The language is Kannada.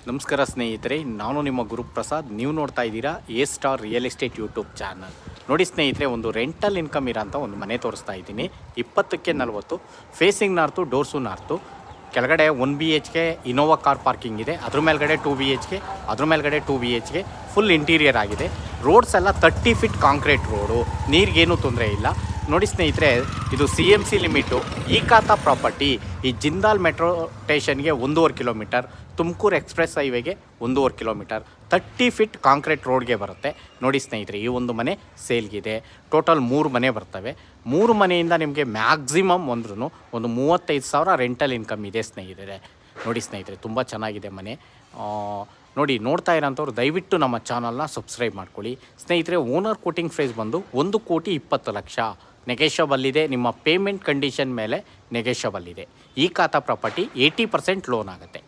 ನಮಸ್ಕಾರ ಸ್ನೇಹಿತರೆ, ನಾನು ನಿಮ್ಮ ಗುರುಪ್ರಸಾದ್. ನೀವು ನೋಡ್ತಾ ಇದ್ದೀರಾ A star real estate YouTube channel. ನೋಡಿ ಸ್ನೇಹಿತರೆ, ಒಂದು ರೆಂಟಲ್ ಇನ್ಕಮ್ ಇರೋಂಥ ಒಂದು ಮನೆ ತೋರಿಸ್ತಾ ಇದ್ದೀನಿ. 20ಕ್ಕೆ 40, ಫೇಸಿಂಗ್ ನಾರ್ತು, ಡೋರ್ಸು ನಾರ್ತು. ಕೆಳಗಡೆ 1 BHK ಇನೋವಾ ಕಾರ್ ಪಾರ್ಕಿಂಗ್ ಇದೆ. ಅದ್ರ ಮೇಲ್ಗಡೆ 2 BHK, ಅದ್ರ ಮೇಲ್ಗಡೆ 2 BHK. ಫುಲ್ ಇಂಟೀರಿಯರ್ ಆಗಿದೆ. ರೋಡ್ಸ್ ಎಲ್ಲ 30 ಫೀಟ್ ಕಾಂಕ್ರೀಟ್ ರೋಡು, ನೀರಿಗೇನು ತೊಂದರೆ ಇಲ್ಲ. ನೋಡಿ ಸ್ನೇಹಿತರೆ, ಇದು CMC ಲಿಮಿಟು, ಈ ಖಾತಾ ಪ್ರಾಪರ್ಟಿ. ಈ ಜಿಂದಾಲ್ ಮೆಟ್ರೋ ಸ್ಟೇಷನ್ಗೆ 1.5 ಕಿಲೋಮೀಟರ್, ತುಮಕೂರು ಎಕ್ಸ್ಪ್ರೆಸ್ ಹೈವೇಗೆ 1.5 ಕಿಲೋಮೀಟರ್, 30 ಫೀಟ್ ಕಾಂಕ್ರೀಟ್ ರೋಡ್ಗೆ ಬರುತ್ತೆ. ನೋಡಿ ಸ್ನೇಹಿತರೆ, ಈ ಒಂದು ಮನೆ ಸೇಲ್ಗಿದೆ. ಟೋಟಲ್ 3 ಮನೆ ಬರ್ತವೆ. 3 ಮನೆಯಿಂದ ನಿಮಗೆ ಮ್ಯಾಕ್ಸಿಮಮ್ ಅಂದ್ರೂ ಒಂದು 35,000 ರೆಂಟಲ್ ಇನ್ಕಮ್ ಇದೆ ಸ್ನೇಹಿತರೆ. ನೋಡಿ ಸ್ನೇಹಿತರೆ, ತುಂಬ ಚೆನ್ನಾಗಿದೆ ಮನೆ. ನೋಡಿ, ನೋಡ್ತಾ ಇರೋಂಥವ್ರು ದಯವಿಟ್ಟು ನಮ್ಮ ಚಾನಲ್ನ ಸಬ್ಸ್ಕ್ರೈಬ್ ಮಾಡ್ಕೊಳ್ಳಿ ಸ್ನೇಹಿತರೆ. ಓನರ್ ಕೋಟಿಂಗ್ ಪ್ರೈಸ್ ಬಂದು 1,20,00,000 ನೆಗೆಷಬಲ್ ಇದೆ. ನಿಮ್ಮ ಪೇಮೆಂಟ್ ಕಂಡೀಷನ್ ಮೇಲೆ ನೆಗೆಷಬಲ್ ಇದೆ. ಈ ಖಾತಾ ಪ್ರಾಪರ್ಟಿ 80% ಲೋನ್ ಆಗುತ್ತೆ.